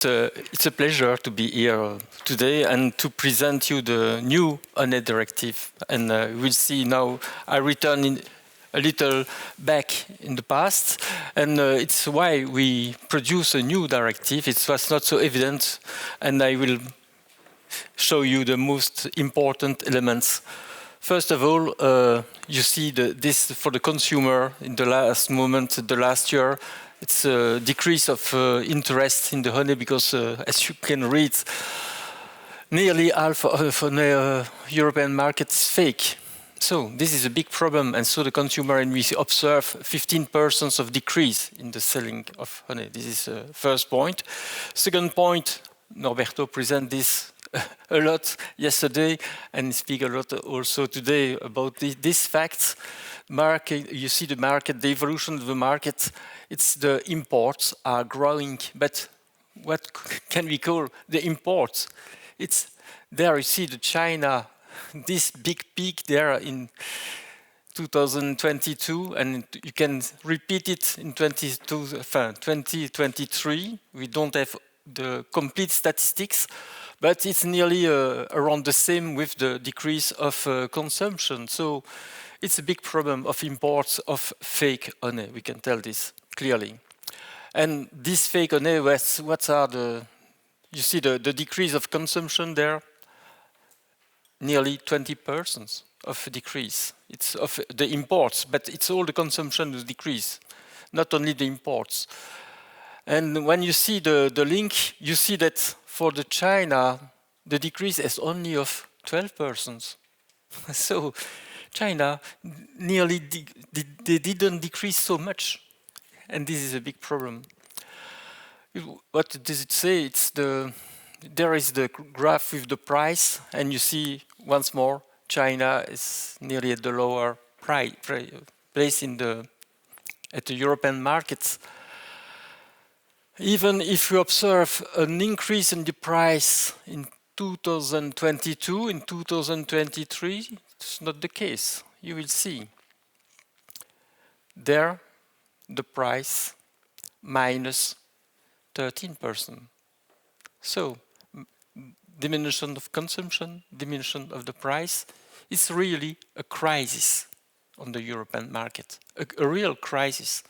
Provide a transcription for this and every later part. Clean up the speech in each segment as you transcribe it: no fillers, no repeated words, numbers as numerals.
It's a pleasure to be here today and to present you the new honey directive. And we'll see now I return in a little back in the past, and it's why we produce a new directive. It was not so evident, and I will show you the most important elements. First of all, you see this for the consumer in the last moment, the last year. It's a decrease of interest in the honey because, as you can read, nearly half of the European market is fake. So this is a big problem, and so the consumer, and we observe 15% of decrease in the selling of honey. This is the first point. Second point, Norberto presented this a lot yesterday and speak a lot also today about these facts. Market, you see the market, the evolution of the market. It's the imports are growing, but what can we call the imports? It's there. You see the China, this big peak there in 2022, and you can repeat it in 2023. We don't have the complete statistics, but it's nearly around the same with the decrease of consumption. So it's a big problem of imports of fake honey. We can tell this clearly. And this fake honey, what are the? You see the decrease of consumption there. Nearly 20% of decrease. It's of the imports, but it's all the consumption that decrease, not only the imports. And when you see the link, you see that for the China, the decrease is only of 12%. So China nearly they didn't decrease so much, and this is a big problem. What does it say? It's there is the graph with the price, and you see once more China is nearly at the lower place in at the European markets. Even if you observe an increase in the price in 2022, in 2023, it's not the case. You will see there the price minus 13%. So diminution of consumption, diminution of the price, is really a crisis on the European market, a real crisis.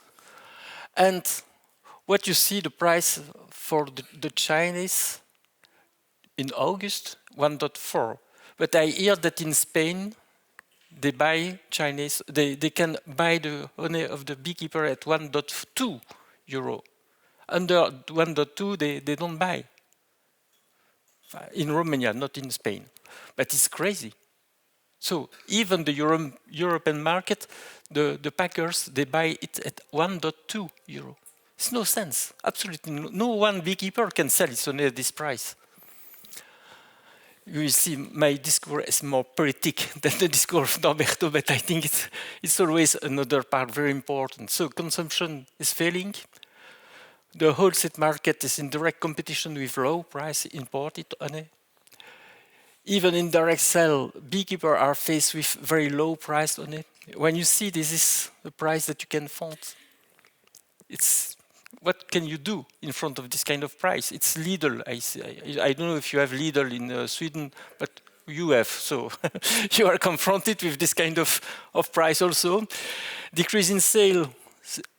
And what you see, the price for the Chinese in August, 1.4. But I hear that in Spain, they buy Chinese, they can buy the honey of the beekeeper at 1.2 euro. Under 1.2, they don't buy. In Romania, not in Spain. But it's crazy. So even the European market, the packers, they buy it at 1.2 euro. It's no sense. Absolutely no one beekeeper can sell it at this price. You will see my discourse is more poetic than the discourse of Norberto, but I think it's always another part very important. So consumption is failing. The wholesale market is in direct competition with low price imported honey. Even in direct sale, beekeepers are faced with very low price honey. When you see this is the price that you can find, it's what can you do in front of this kind of price? It's Lidl. I don't know if you have Lidl in Sweden, but you have, so you are confronted with this kind of price also. Decrease in sale,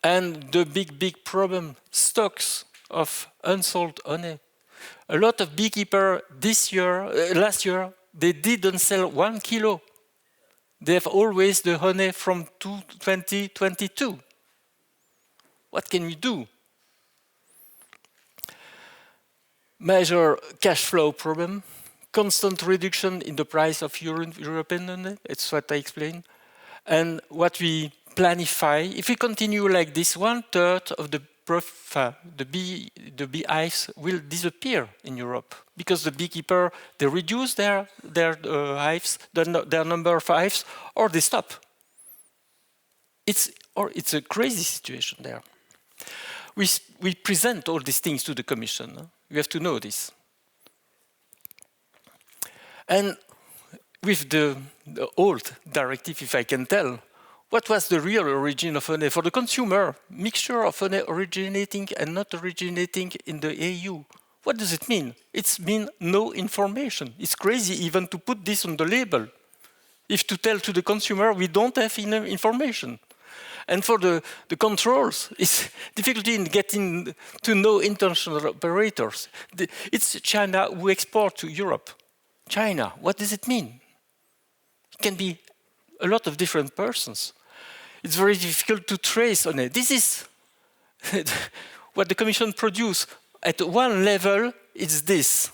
and the big problem, stocks of unsold honey. A lot of beekeepers last year, they didn't sell 1 kilo. They have always the honey from 2022. What can we do? Major cash flow problem, constant reduction in the price of European honey. It's what I explained. And what we planify, if we continue like this, 1/3 of the beehives will disappear in Europe because the beekeeper they reduce their hives, their number of hives, or they stop. It's a crazy situation there. We present all these things to the Commission. Huh? You have to know this. And with the old directive, if I can tell, what was the real origin of honey? For the consumer, mixture of honey originating and not originating in the EU What does it mean? It means no information. It's crazy even to put this on the label. If to tell to the consumer, we don't have enough information. And for the controls, it's difficulty in getting to know international operators. It's China who export to Europe. China, what does it mean? It can be a lot of different persons. It's very difficult to trace on it. This is what the Commission produced. At one level, it's this.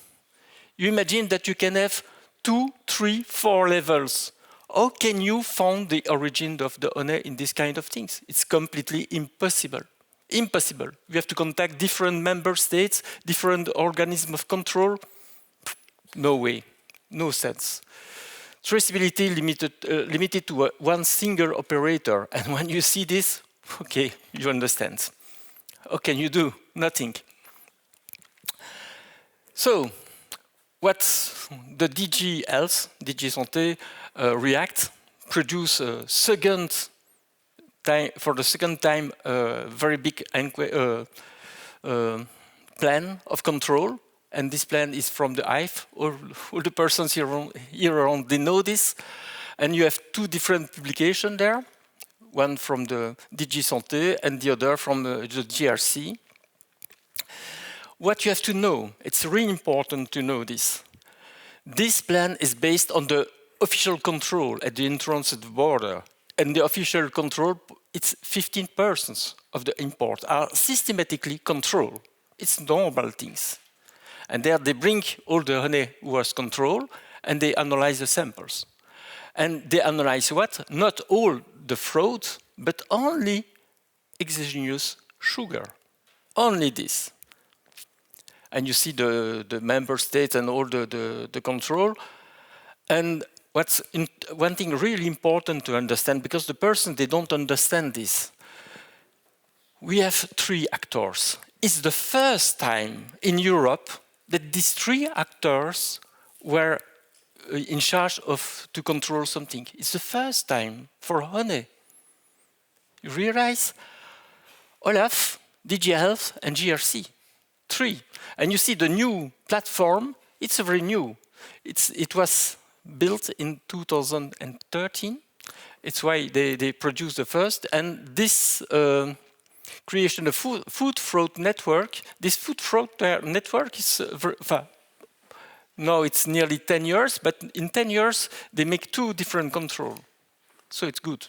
You imagine that you can have 2, 3, 4 levels. How can you find the origin of the honey in this kind of things? It's completely impossible. Impossible. We have to contact different member states, different organisms of control. No way, no sense. Traceability limited to one single operator. And when you see this, okay, you understand. What can you do? Nothing. So, what the DG Health, DG Santé, react, produce a second time, for the second time, a very big plan of control. And this plan is from the IFE. All the persons here around, they know this. And you have 2 different publications there. One from the DG Santé and the other from the GRC. What you have to know, it's really important to know this. This plan is based on the official control at the entrance of the border. And the official control, it's 15% of the import are systematically controlled. It's normal things. And there they bring all the honey who was controlled and they analyze the samples. And they analyze what? Not all the fraud, but only exogenous sugar. Only this. And you see the member states and all the control. And one thing really important to understand, because the person, they don't understand this. We have 3 actors. It's the first time in Europe that these 3 actors were in charge of to control something. It's the first time for honey. You realize? Olaf, DG Health, and GRC. 3. And you see the new platform, it's very new. It was built in 2013. It's why they produced the first. And this creation of food fraud network, this food fraud network is, now it's nearly 10 years, but in 10 years, they make 2 different controls. So it's good.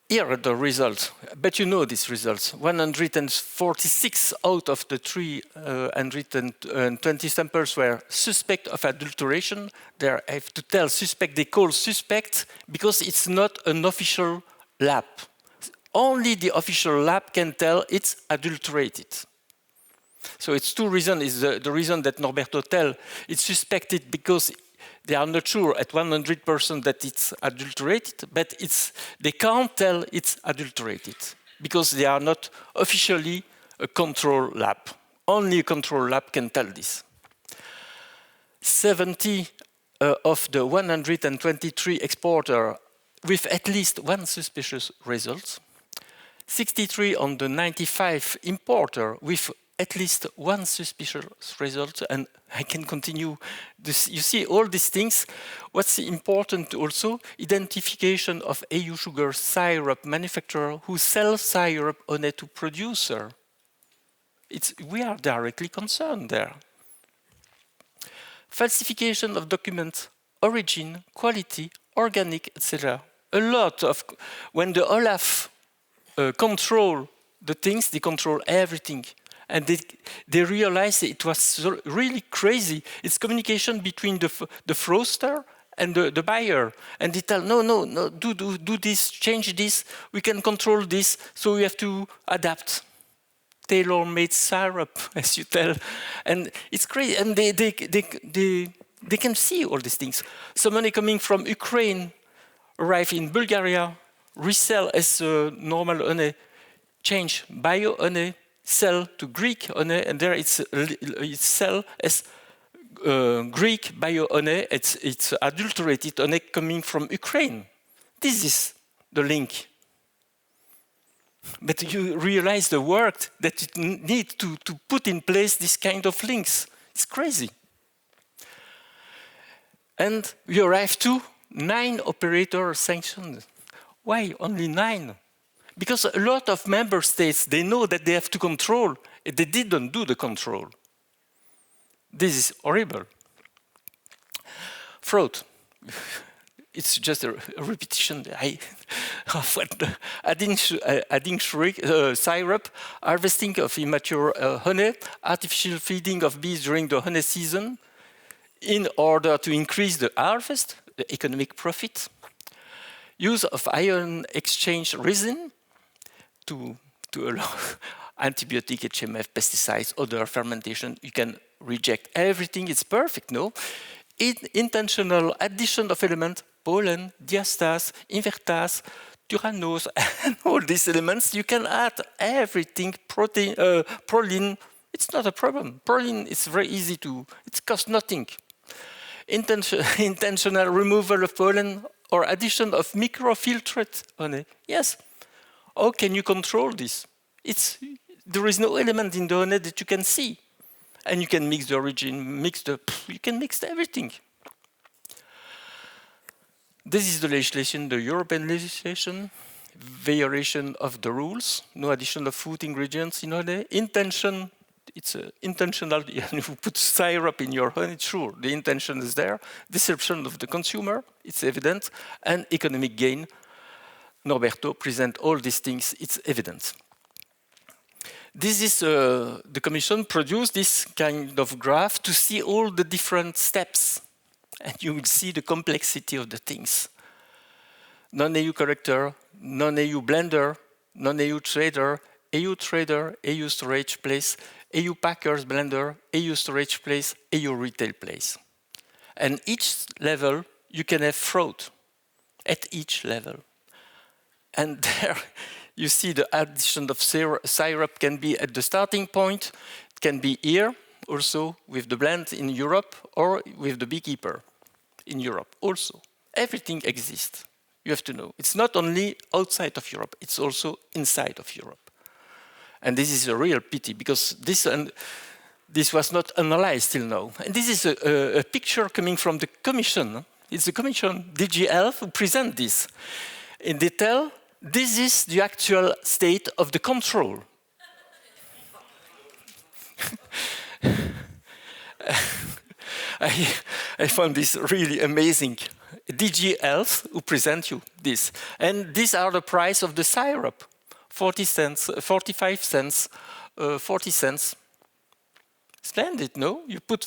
Here are the results, but you know these results. 146 out of the 320 samples were suspect of adulteration. There I have to tell suspect, they call suspect because it's not an official lab. Only the official lab can tell it's adulterated. So it's 2 reasons. Is the reason that Norberto tell it's suspected because they are not sure at 100% that it's adulterated, but they can't tell it's adulterated because they are not officially a control lab. Only a control lab can tell this. 70 of the 123 exporters with at least 1 suspicious result. 63 on the 95 importer with at least 1 suspicious result, and I can continue this. You see all these things. What's important also, identification of EU sugar syrup manufacturer who sells syrup honey to producer. We are directly concerned there. Falsification of documents, origin, quality, organic, etc. A lot of, when the Olaf control the things, they control everything. And they realized it was really crazy. It's communication between the fraudster and the buyer. And they tell, no, do this, change this, we can control this, so we have to adapt. Tailor-made syrup, as you tell. And it's crazy. And they can see all these things. Some money coming from Ukraine arrive in Bulgaria, resell as normal honey, change bio honey, sell to Greek honey, and there it's sell as Greek bio honey. It's adulterated honey coming from Ukraine. This is the link. But you realize the work that it needs to put in place this kind of links. It's crazy. And we arrive to 9 operators sanctioned. Why only 9? Because a lot of member states, they know that they have to control, and they didn't do the control. This is horrible. Fraud. It's just a repetition of what adding syrup, harvesting of immature honey, artificial feeding of bees during the honey season in order to increase the harvest, the economic profit, use of ion exchange resin to allow antibiotic, HMF, pesticides, other fermentation. You can reject everything. It's perfect, no? Intentional addition of elements, pollen, diastase, invertase, tyrannose, and all these elements. You can add everything, protein, proline. It's not a problem. Proline is very easy to, it costs nothing. Intentional removal of pollen or addition of microfiltrate honey. Yes. How can you control this? There is no element in the honey that you can see. And you can mix the origin, you can mix everything. This is the legislation, the European legislation, violation of the rules, no addition of food ingredients in honey. Intention, it's intentional, you put syrup in your honey, sure, the intention is there. Deception of the consumer, it's evident. And economic gain, Norberto present all these things, it's evident. This is, the Commission produced this kind of graph to see all the different steps. And you will see the complexity of the things. Non-EU corrector, non-EU blender, non-EU trader, EU storage place, EU packers blender, EU storage place, EU retail place. And each level, you can have fraud at each level. And there, you see the addition of syrup can be at the starting point, it can be here, also with the blend in Europe, or with the beekeeper in Europe also. Everything exists, you have to know. It's not only outside of Europe, it's also inside of Europe. And this is a real pity, because this was not analyzed till now. And this is a picture coming from the Commission. It's the Commission, DG Health, who present this. In detail, this is the actual state of the control. I found this really amazing. DG Health who present you this. And these are the price of the syrup. 40 cents, 45 cents, 40 cents. Splendid, no? You put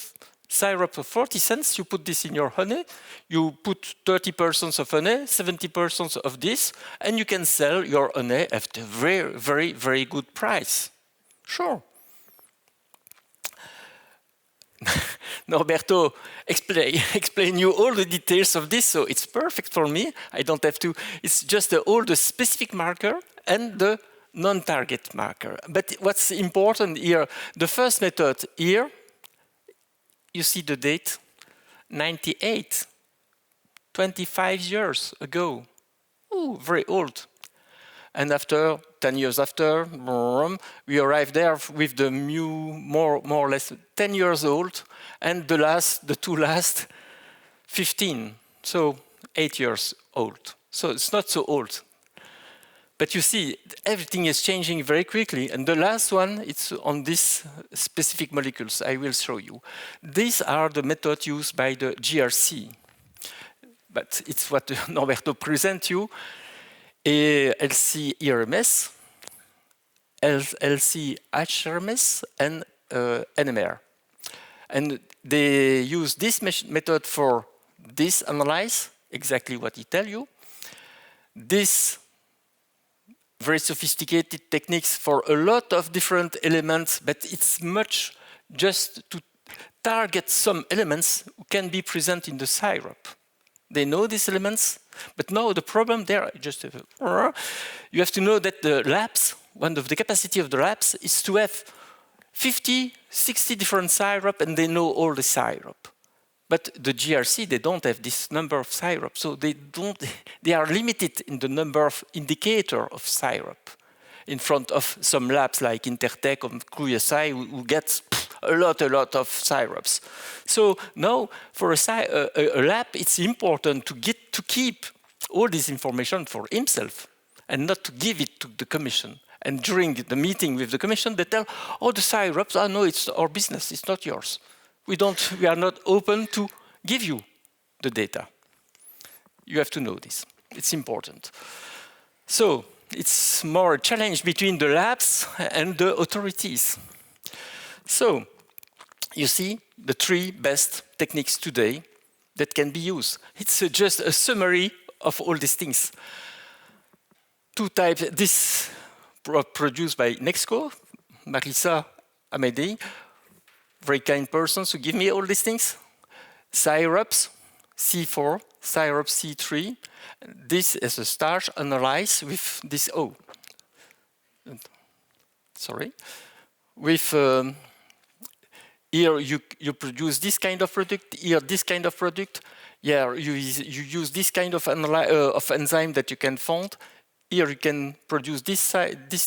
syrup for 40 cents, you put this in your honey, you put 30% of honey, 70% of this, and you can sell your honey at a very, very, very good price. Sure. Norberto explain you all the details of this, so it's perfect for me. I don't have to, it's just all the specific marker and the non-target marker. But what's important here, the first method here, you see the date, 98, 25 years ago. Ooh, very old. And after, 10 years after, we arrived there with the new, more or less 10 years old, and the two last, 15, so 8 years old. So it's not so old. But you see, everything is changing very quickly. And the last one, it's on these specific molecules. I will show you. These are the methods used by the GRC. But it's what Norberto presents you. LC ERMS, LC HRMS, and NMR. And they use this method for this analyze, exactly what he tells you. This very sophisticated techniques for a lot of different elements, but it's much just to target some elements who can be present in the syrup. They know these elements, but now the problem there, you have to know that the labs, one of the capacity of the labs is to have 50, 60 different syrup, and they know all the syrup. But the GRC, they don't have this number of syrup, so they are limited in the number of indicator of syrup. in front of some labs like Intertech or QSI who get a lot of syrups. So now for a lab, it's important to keep all this information for himself and not to give it to the commission. And during the meeting with the commission, they tell, oh, the syrups, oh no, it's our business, it's not yours. We are not open to give you the data. You have to know this, it's important. So it's more a challenge between the labs and the authorities. So you see the 3 best techniques today that can be used. It's just a summary of all these things. 2 types, this produced by Nexco, Marisa Amédée, very kind persons who give me all these things. Syrups, C4, syrup C3. This is a starch analyzed with this O. Sorry. With here you produce this kind of product, here this kind of product. Here you use this kind of enzyme that you can find. Here you can produce this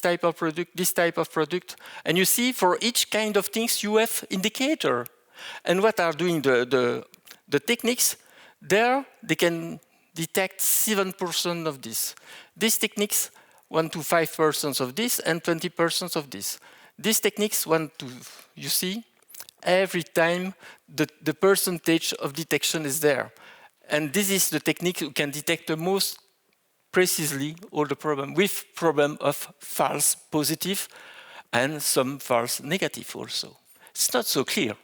type of product, this type of product. And you see for each kind of things you have indicator. And what are doing the techniques? There they can detect 7% of this. These techniques 1 to 5% of this and 20% of this. These techniques you see, every time the percentage of detection is there. And this is the technique you can detect the most precisely all the problem, with problem of false positive and some false negative also. It's not so clear.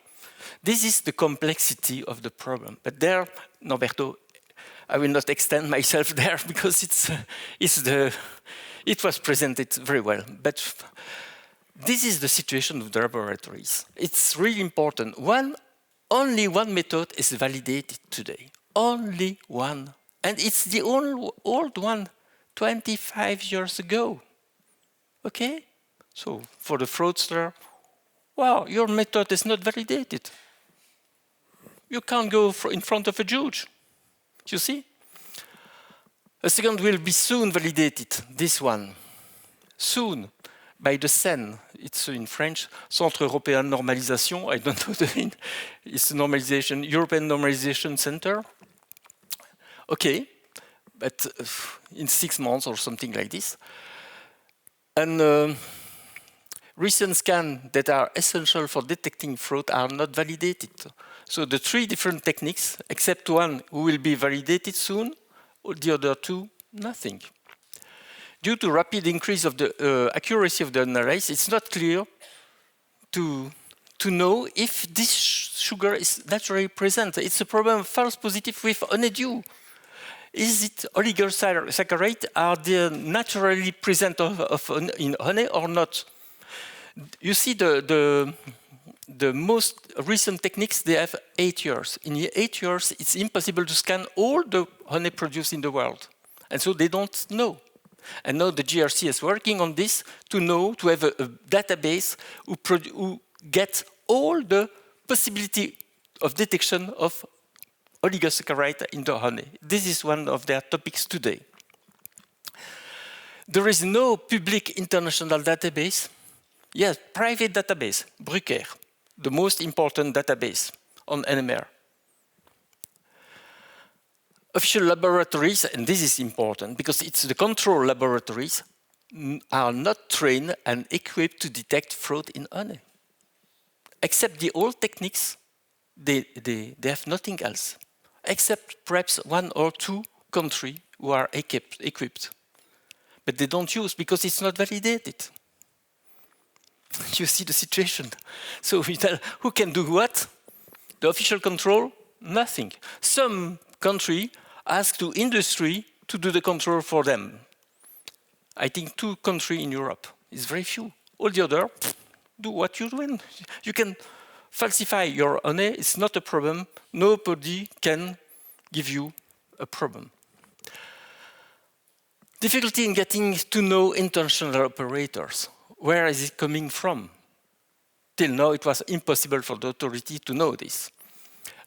This is the complexity of the problem. But there, Norberto, I will not extend myself there because it was presented very well. But this is the situation of the laboratories. It's really important. Only one method is validated today. Only one. And it's the old one, 25 years ago. Okay? So for the fraudster, wow, your method is not validated. You can't go in front of a judge. You see? A second will be soon validated, this one. Soon, by the CEN. It's in French, Centre Européen de Normalisation. I don't know the name. It's normalization, European Normalization Center. Okay, but in 6 months or something like this. And recent scans that are essential for detecting fraud are not validated. So the 3 different techniques, except one who will be validated soon, the other 2, nothing. Due to rapid increase of the accuracy of the analysis, it's not clear to know if this sugar is naturally present. It's a problem of false positive with honeydew. Is it oligosaccharides? Are they naturally present in honey or not? You see the most recent techniques, they have 8 years. In 8 years, it's impossible to scan all the honey produced in the world. And so they don't know. And now the GRC is working on this to have a database who gets all the possibility of detection of oligosaccharide in the honey. This is one of their topics today. There is no public international database. Yes, private database, Bruker, the most important database on NMR. Official laboratories, and this is important because it's the control laboratories, are not trained and equipped to detect fraud in honey. Except the old techniques, they have nothing else. Except perhaps 1 or 2 countries who are equipped. But they don't use because it's not validated. You see the situation. So we tell who can do what? The official control, nothing. Some country ask to industry to do the control for them. I think 2 countries in Europe is very few. All the other, do what you do. You can falsify your honey, it's not a problem. Nobody can give you a problem. Difficulty in getting to know international operators. Where is it coming from? Till now, it was impossible for the authority to know this.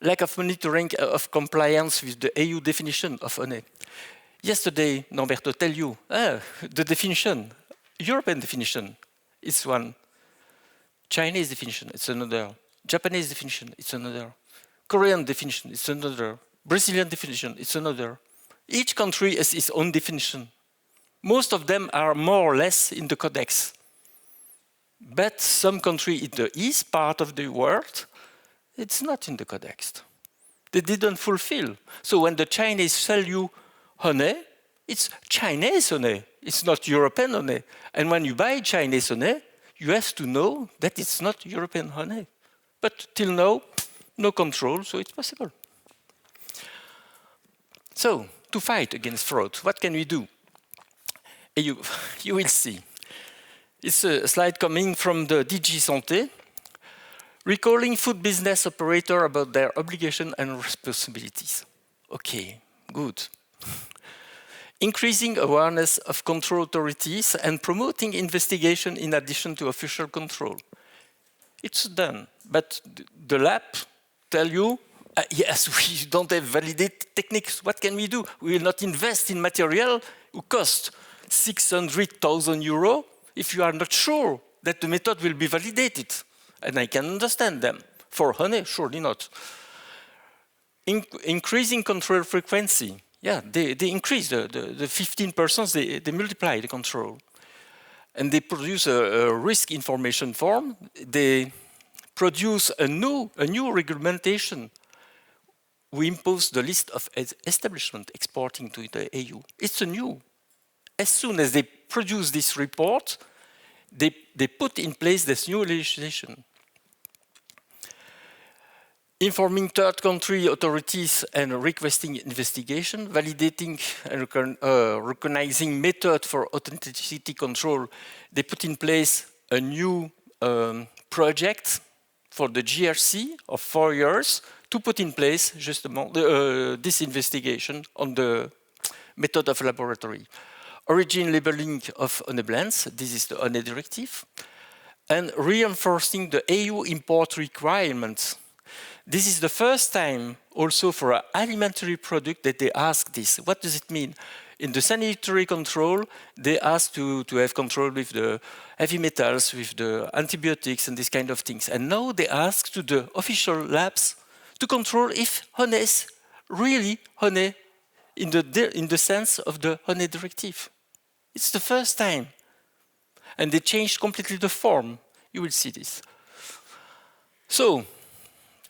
Lack of monitoring of compliance with the EU definition of honey. Yesterday, Norberto tell you, the definition European definition is one. Chinese definition, it's another. Japanese definition, it's another. Korean definition, it's another. Brazilian definition, it's another. Each country has its own definition. Most of them are more or less in the codex. But some country in the east part of the world, it's not in the codex. They didn't fulfill. So when the Chinese sell you honey, it's Chinese honey. It's not European honey. And when you buy Chinese honey, you have to know that it's not European honey. But till now, no control, so it's possible. So, to fight against fraud, what can we do? You will see. It's a slide coming from the DG Santé, recalling food business operator about their obligation and responsibilities. Okay, good. Increasing awareness of control authorities and promoting investigation in addition to official control. It's done, but the lab tell you, yes, we don't have validated techniques. What can we do? We will not invest in material who cost 600,000 euros if you are not sure that the method will be validated. And I can understand them. For honey, surely not. Increasing control frequency. Yeah, they increase the 15%, they multiply the control. And they produce a risk information form. They produce a new regulation. We impose the list of establishments exporting to the EU. It's a new. As soon as they produce this report, they put in place this new legislation. Informing third country authorities and requesting investigation, validating and recognizing method for authenticity control. They put in place a new project for the GRC of 4 years to put in place justement this investigation on the method of laboratory. Origin labeling of honey blends, this is the honey directive, and reinforcing the EU import requirements. This is the first time also for an alimentary product that they ask this. What does it mean? In the sanitary control, they ask to have control with the heavy metals, with the antibiotics and these kind of things. And now they ask to the official labs to control if honey is really honey in the sense of the honey directive. It's the first time. And they changed completely the form. You will see this. So,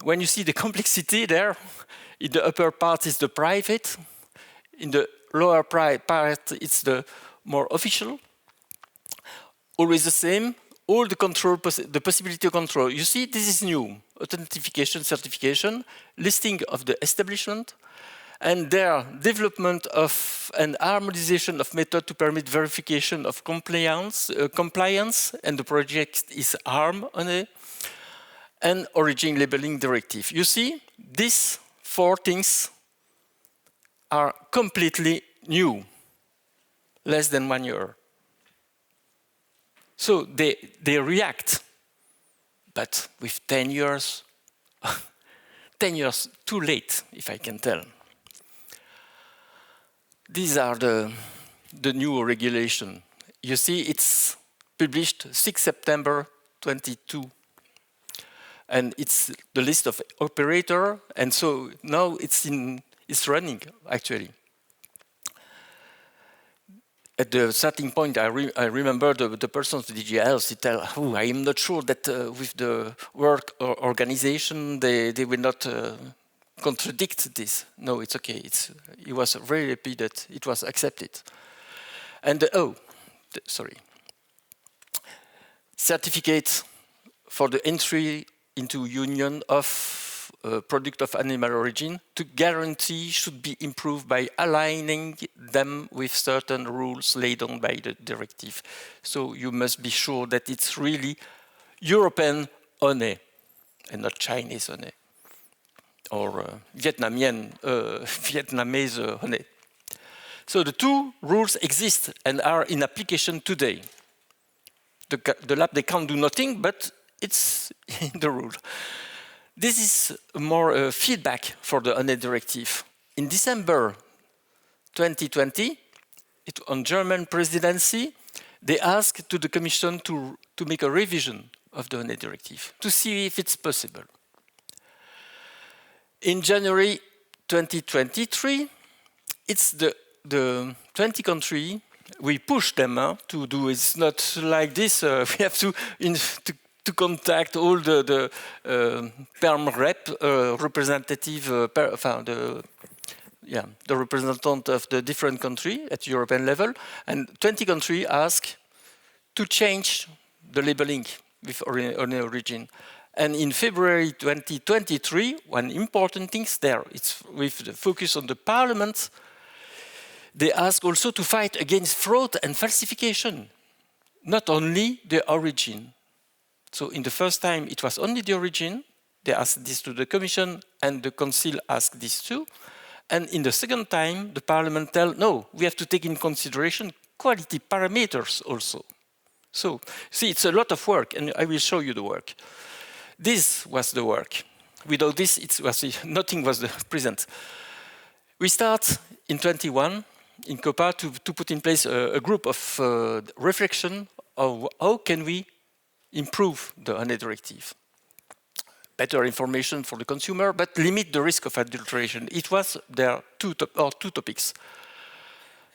when you see the complexity there, in the upper part is the private, in the lower part it's the more official. Always the same, all the control, the possibility of control. You see, this is new. Authentication, certification, listing of the establishment, and their development of an harmonization of method to permit verification of compliance, and the project is ARM on it. And origin labeling directive. You see, these 4 things are completely new, less than 1 year. So they react, but with 10 years, 10 years too late, if I can tell. These are the new regulation. You see, it's published 6 September 22. And it's the list of operator, and so now it's running actually. At the starting point, I remember the person of the DG Health, he tell, oh, I am not sure that with the work organization they will not contradict this. No, it's okay. He was very happy that it was accepted. And sorry, certificate for the entry into union of product of animal origin to guarantee should be improved by aligning them with certain rules laid down by the directive. So you must be sure that it's really European honey and not Chinese honey or Vietnamese honey. So the 2 rules exist and are in application today. The lab, they can't do nothing, but it's in the rule. This is more feedback for the honey directive. In December 2020, on German presidency, they asked to the Commission to make a revision of the honey directive to see if it's possible. In January 2023, it's the 20 countries, we push them to do. It's not like this. We have to contact all the perm rep, representative, the representative of the different country at European level, and 20 countries ask to change the labeling with origin. And in February 2023, one important thing there, it's with the focus on the Parliament, they ask also to fight against fraud and falsification, not only the origin. So in the first time, it was only the origin. They asked this to the Commission, and the Council asked this too. And in the second time, the Parliament tell, no, we have to take in consideration quality parameters also. So, see, it's a lot of work, and I will show you the work. This was the work. Without this, nothing was present. We start in 21 in COPA to put in place a group of reflection of how can we improve the honey directive. Better information for the consumer, but limit the risk of adulteration. It was there two topics.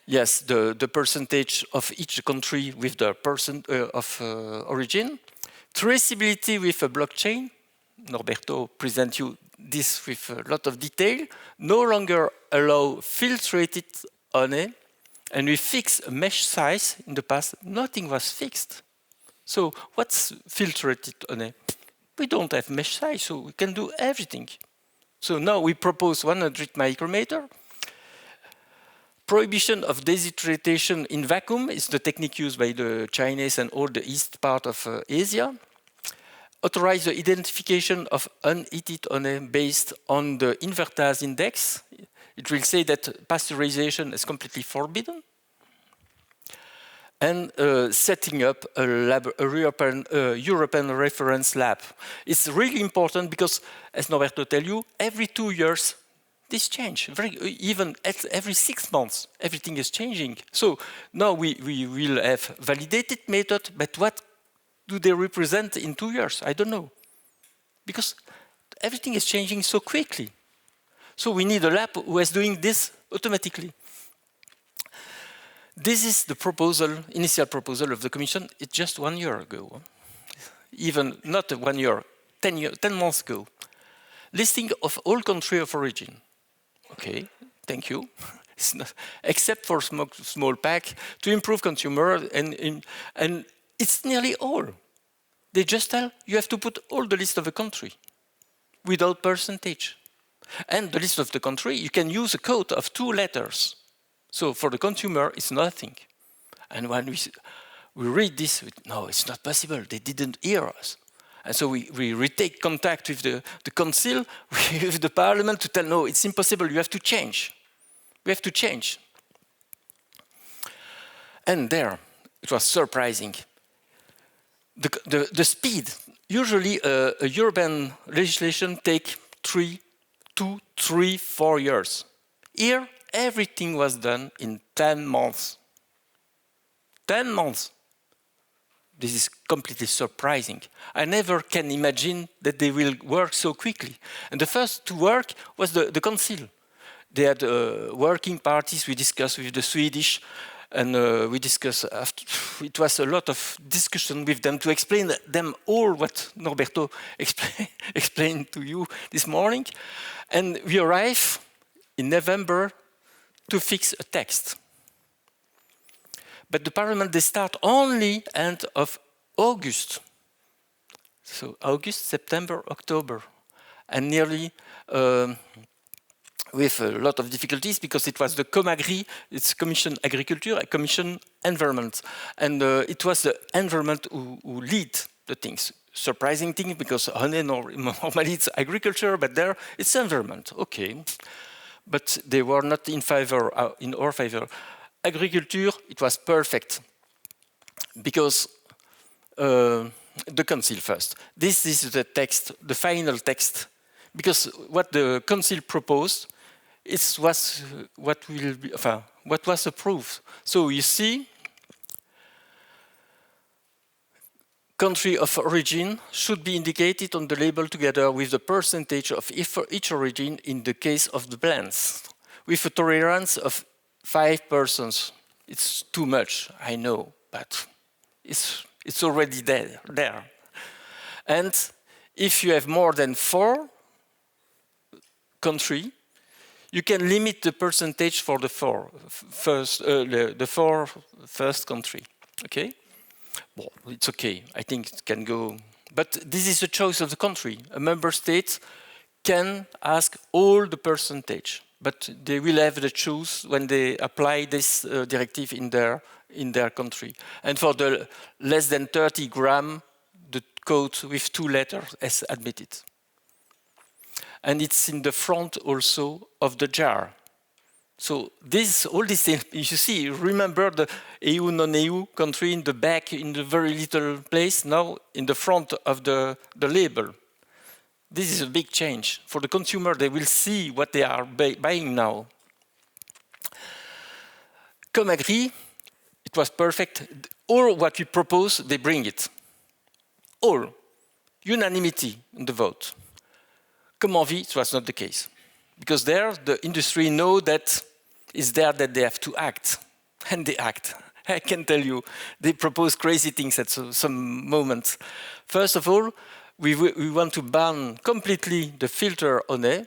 Yes, the percentage of each country with the of origin. Traceability with a blockchain. Norberto present you this with a lot of detail. No longer allow filtrated honey, and we fix a mesh size. In the past, nothing was fixed. So what's filtrated honey? We don't have mesh size, so we can do everything. So now we propose 100 micrometer. Prohibition of deshydratation in vacuum is the technique used by the Chinese and all the east part of Asia. Authorize the identification of unheated honey based on the invertase index. It will say that pasteurization is completely forbidden. And setting up a European reference lab. It's really important because, as Norberto tell you, every 2 years, this change. Even every 6 months, everything is changing. So now we will have validated method, but what do they represent in 2 years? I don't know. Because everything is changing so quickly. So we need a lab who is doing this automatically. This is the proposal, initial proposal of the Commission. It's just 1 year ago. Even not 1 year, 10 months ago. Listing of all country of origin. Okay, thank you. Except for small pack to improve consumer, and it's nearly all. They just tell you have to put all the list of a country without percentage. And the list of the country, you can use a code of 2 letters. So for the consumer, it's nothing. And when we read this, no, it's not possible. They didn't hear us. And so we retake contact with the council, with the parliament to tell, no, it's impossible, you have to change. We have to change. And there, it was surprising. The speed. Usually a European legislation takes 2, 3, 4 years. Here, everything was done in 10 months. 10 months. This is completely surprising. I never can imagine that they will work so quickly. And the first to work was the council. They had working parties. We discussed with the Swedish, and we discussed after. It was a lot of discussion with them to explain them all what Norberto explained to you this morning. And we arrived in November to fix a text. But the parliament, they start only end of August. So August, September, October. And nearly with a lot of difficulties because it was the Comagri, it's Commission Agriculture, Commission Environment. And it was the environment who lead the things. Surprising thing because honey normally it's agriculture, but there it's environment. Okay. But they were not in our favor. Agriculture, it was perfect because the council first. This is the text, the final text, because what the council proposed was what was approved. So you see, country of origin should be indicated on the label together with the percentage of each origin in the case of the blends, with a tolerance of 5%. It's too much, I know, but it's already there. And if you have more than 4 countries, you can limit the percentage for the 4 first country. Okay? Well, it's okay. I think it can go. But this is a choice of the country. A member state can ask all the percentage, but they will have the choice when they apply this directive in their country. And for the less than 30 gram, the code with 2 letters is admitted. And it's in the front also of the jar. So all these things, you see, remember the EU, non-EU country in the back, in the very little place, now in the front of the label. This is a big change. For the consumer, they will see what they are buying now. Comme agree, it was perfect. All what we propose, they bring it. All. Unanimity in the vote. Comme envie, it was not the case. Because there, the industry know that it's there that they have to act. And they act. I can tell you, they propose crazy things at some moments. First of all, we want to ban completely the filter honey.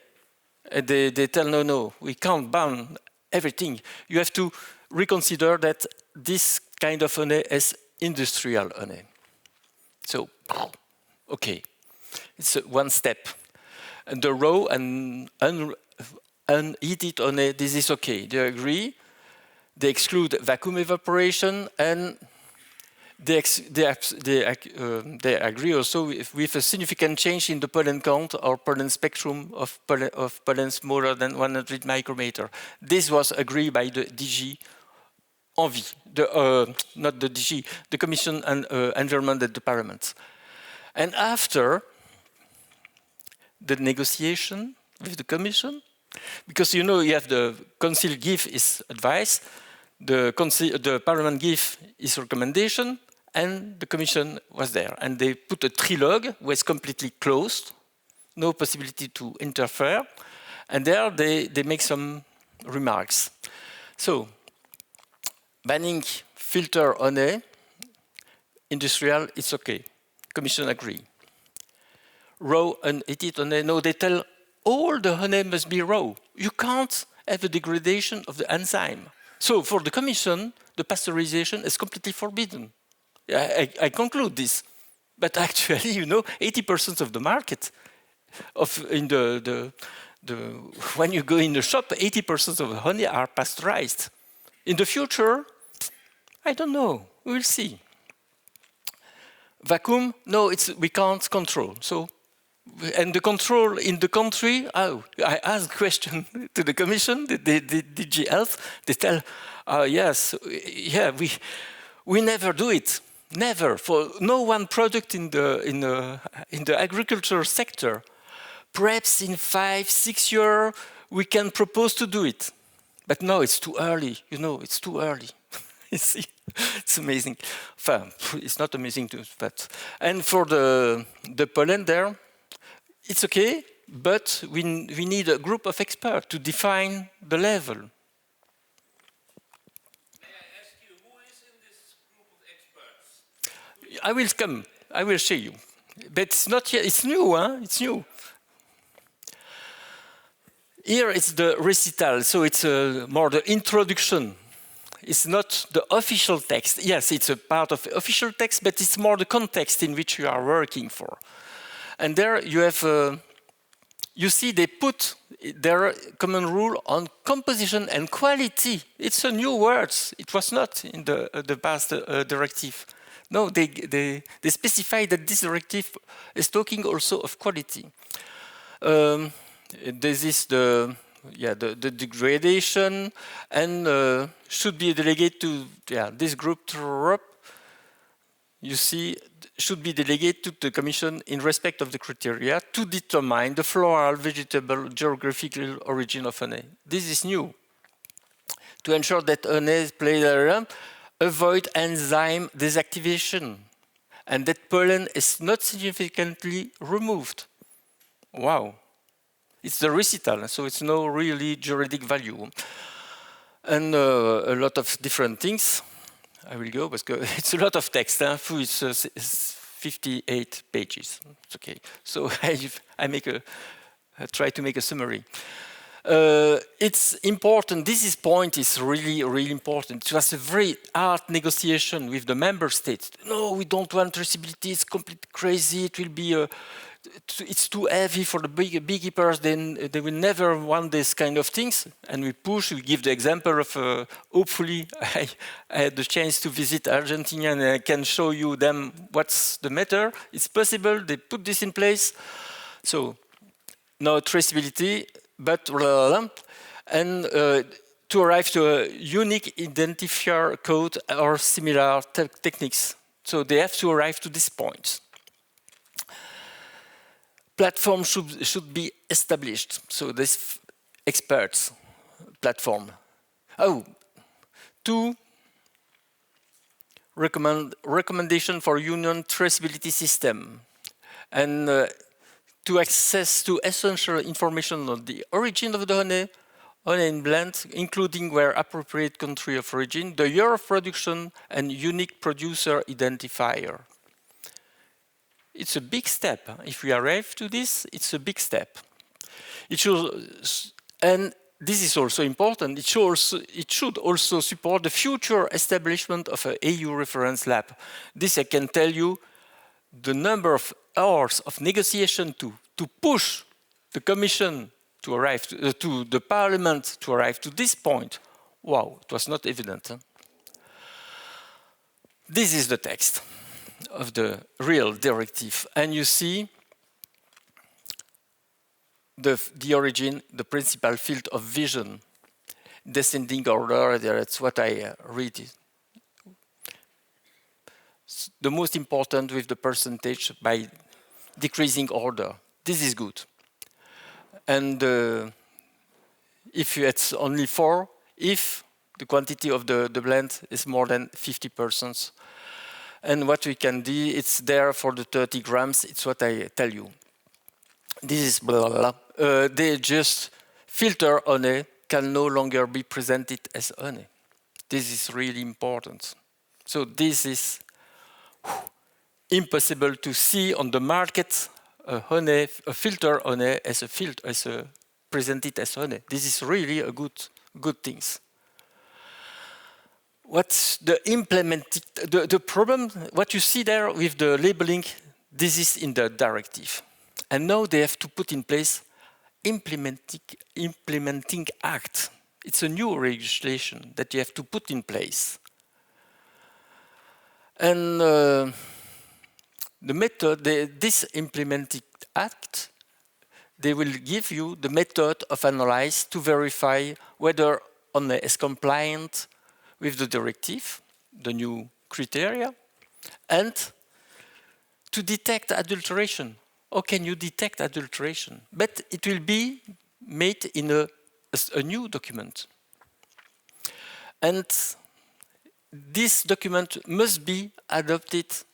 And they tell, no, we can't ban everything. You have to reconsider that this kind of honey is industrial honey. So, okay, it's one step. And the raw and unheated honey, this is okay. They agree. They exclude vacuum evaporation, and they agree also with a significant change in the pollen count or pollen spectrum of pollen smaller than 100 micrometer. This was agreed by the DG Envie, not the DG, the Commission and Environment at the Parliament. And after the negotiation with the Commission, because you know you have the Council give its advice, the Parliament give its recommendation, and the Commission was there. And they put a trilogue, was completely closed, no possibility to interfere, and there they make some remarks. So, banning filter honey, industrial, it's okay. Commission agree. Raw and heated honey, no, they tell all the honey must be raw. You can't have a degradation of the enzyme. So for the Commission, the pasteurization is completely forbidden. I conclude this. But actually, you know, 80% of the market, when you go in the shop, 80% of the honey are pasteurized. In the future, I don't know. We will see. Vacuum, no, we can't control. So, and the control in the country, I asked a question to the Commission, the DG Health, they tell, yes, yeah, we never do it. Never, for no one product in the agriculture sector. Perhaps in 5-6 years, we can propose to do it. But no, it's too early, you know, it's too early. You see, it's amazing. Enfin, it's not amazing, but... And for the pollen there, it's okay, but we need a group of experts to define the level. May I ask you, who is in this group of experts? I will come, I will show you. But it's not yet, it's new, huh? It's new. Here it's the recital, so it's more the introduction. It's not the official text. Yes, it's a part of the official text, but it's more the context in which you are working for. And there you have, you see they put their common rule on composition and quality. It's a new word. It was not in the past directive. No, they specify that this directive is talking also of quality. This is the degradation and should be delegated to this group. You see, should be delegated to the Commission in respect of the criteria to determine the floral, vegetable, geographical origin of honey. This is new. To ensure that honey play avoid enzyme desactivation and that pollen is not significantly removed. Wow. It's the recital, so it's no really juridic value. And a lot of different things. I will go, because it's a lot of text. It's 58 pages. It's okay. So I try to make a summary. It's important. This point is really, really important. It was a very hard negotiation with the member states. No, we don't want traceability. It's completely crazy. It will be it's too heavy for the beekeepers. Then they will never want this kind of things. And we push. We give the example of. Hopefully, I had the chance to visit Argentina, and I can show you them what's the matter. It's possible. They put this in place. So no traceability. But and to arrive to a unique identifier code or similar techniques. So they have to arrive to this point. Platform should be established. So this experts platform. Oh, 2 recommendation for union traceability system. And to access to essential information on the origin of the honey in blend, including where appropriate country of origin, the year of production, and unique producer identifier. It's a big step. If we arrive to this, it's a big step. And this is also important. It should also support the future establishment of an EU reference lab. This I can tell you. The number of hours of negotiation to push the Commission to arrive to the Parliament to arrive to this point, wow, it was not evident. Huh? This is the text of the real directive, and you see the origin, the principal field of vision, descending order. That's what I read. The most important with the percentage by decreasing order. This is good. And if it's only 4, if the quantity of the blend is more than 50%. And what we can do, it's there for the 30 grams. It's what I tell you. This is blah, blah, blah. They just filter honey can no longer be presented as honey. This is really important. So this is impossible to see on the market a filter honey as presented as honey. This is really a good thing. What's the the problem? What you see there with the labeling, this is in the directive, and now they have to put in place implementing act. It's a new legislation that you have to put in place. And the method, this implementing act, they will give you the method of analyze to verify whether honey is compliant with the directive, the new criteria, and to detect adulteration. How can you detect adulteration? But it will be made in a new document. And this document must be adopted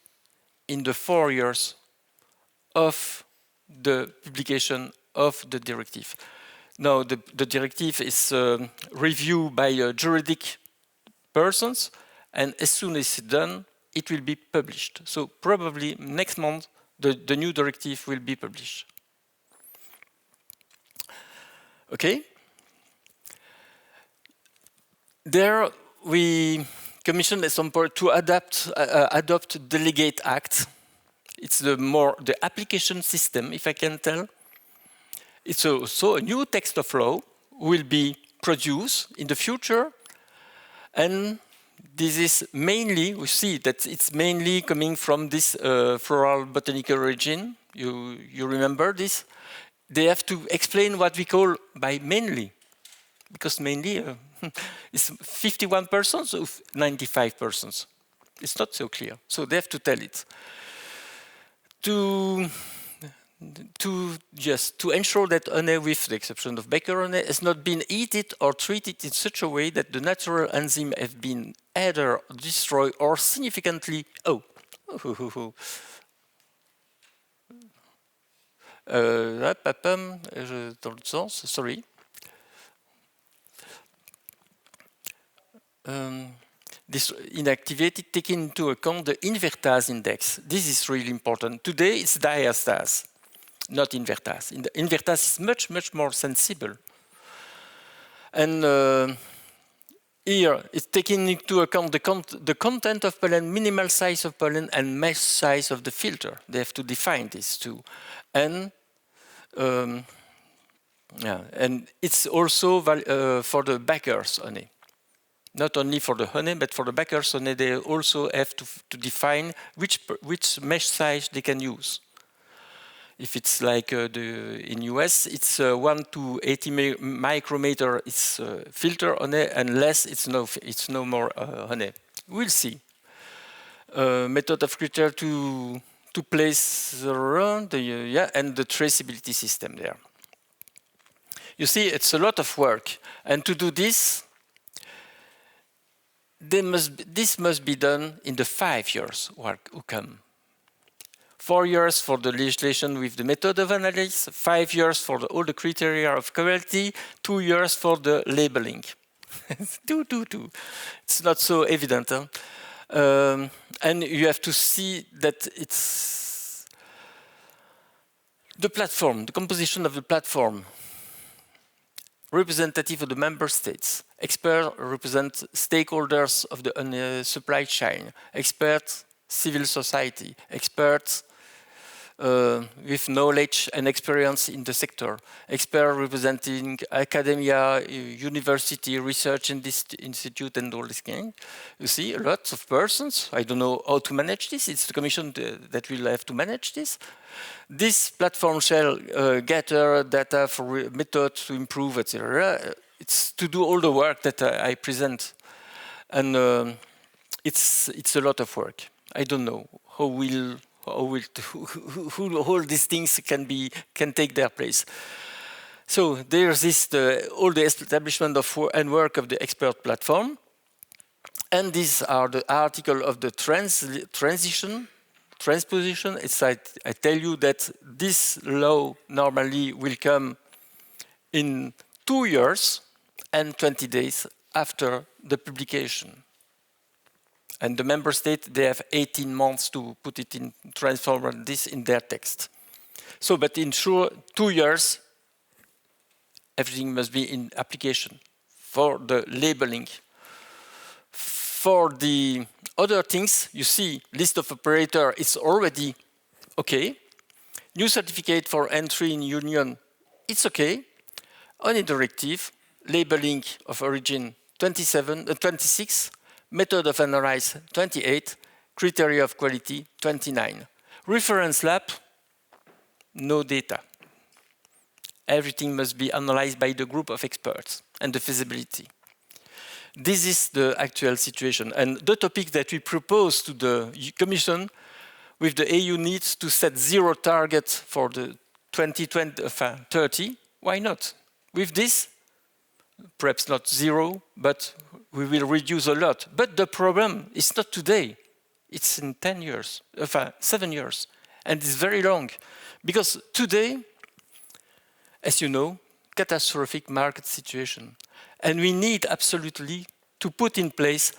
in the 4 years of the publication of the directive. Now, the directive is reviewed by juridic persons, and as soon as it's done, it will be published. So probably next month, the new directive will be published. Okay? There we commissioned some part to adopt delegate act. It's the application system, if I can tell. It's also a new text of law will be produced in the future, and this is mainly, we see that it's mainly coming from this floral botanical origin. You remember this? They have to explain what we call by mainly, because mainly it's 51% of 95%. It's not so clear, so they have to tell it. To ensure that honey, with the exception of baker honey, has not been heated or treated in such a way that the natural enzyme have been either destroyed or significantly Dans le sens, sorry. This inactivated, taking into account the invertase index. This is really important. Today it's diastase, not invertase. Invertase is much, much more sensible. And here it's taking into account the content of pollen, minimal size of pollen, and mesh size of the filter. They have to define this too. And and it's also for the backers honey. Not only for the honey, but for the backers honey, they also have to define which mesh size they can use. If it's like in US, it's 1 to 80 micrometer, it's filter honey, and less, it's no more honey. We'll see. Method of criteria to place around, and the traceability system there. You see, it's a lot of work, and to do this, this must be done in the 5 years who come. 4 years for the legislation with the method of analysis, 5 years for all the criteria of quality, 2 years for the labeling. Two. It's not so evident. Huh? And you have to see that it's the platform, the composition of the platform. Representative of the member states. Experts represent stakeholders of the supply chain. Experts, civil society. Experts with knowledge and experience in the sector. Experts representing academia, university, research institute, and all this kind. You see, lots of persons. I don't know how to manage this. It's the Commission that will have to manage this. This platform shall gather data for methods to improve, etc. It's to do all the work that I present, and it's a lot of work. I don't know how all these things can take their place. So there's this all the establishment of and work of the expert platform, and these are the article of the transposition. It's I tell you that this law normally will come in 2 years and 20 days after the publication. And the member state, they have 18 months to put it in, transform this in their text. So, but in sure 2 years, everything must be in application for the labeling. For the other things, you see, list of operator is already okay. New certificate for entry in union, it's okay. Honey directive, labeling of origin 26, method of analysis 28, criteria of quality 29. Reference lab, no data. Everything must be analyzed by the group of experts and the feasibility. This is the actual situation. And the topic that we propose to the Commission with the EU needs to set zero target for the 2030. Why not? With this, perhaps not zero, but we will reduce a lot. But the problem is not today. It's in 10 years, 7 years. And it's very long. Because today, as you know, catastrophic market situation. And we need absolutely to put in place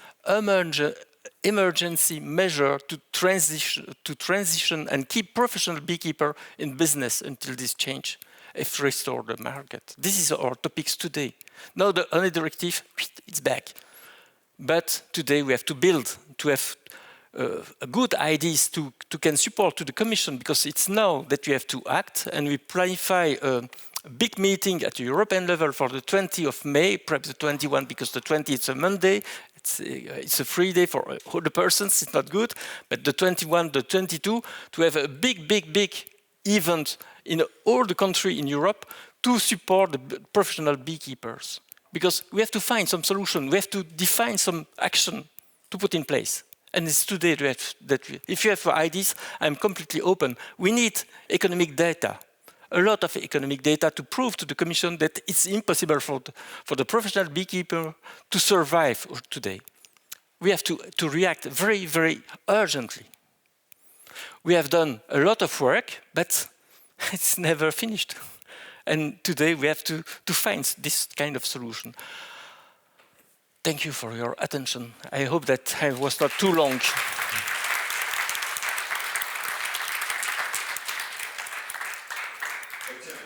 emergency measure to transition and keep professional beekeeper in business until this change, if restore the market. This is our topics today. Now the honey directive, it's back. But today we have to build, to have good ideas to can support to the Commission, because it's now that we have to act, and we planify a big meeting at the European level for the 20th of May, perhaps the 21, because the 20th is a Monday. It's a free day for all the persons. It's not good, but the 21, the 22, to have a big event in all the country in Europe to support the professional beekeepers, because we have to find some solution. We have to define some action to put in place. And it's today if you have ideas, I'm completely open. We need economic data. A lot of economic data to prove to the Commission that it's impossible for the professional beekeeper to survive today. We have to react very urgently. we have done a lot of work, but it's never finished. And today we have to find this kind of solution. Thank you for your attention. I hope that I was not too long. Etienne,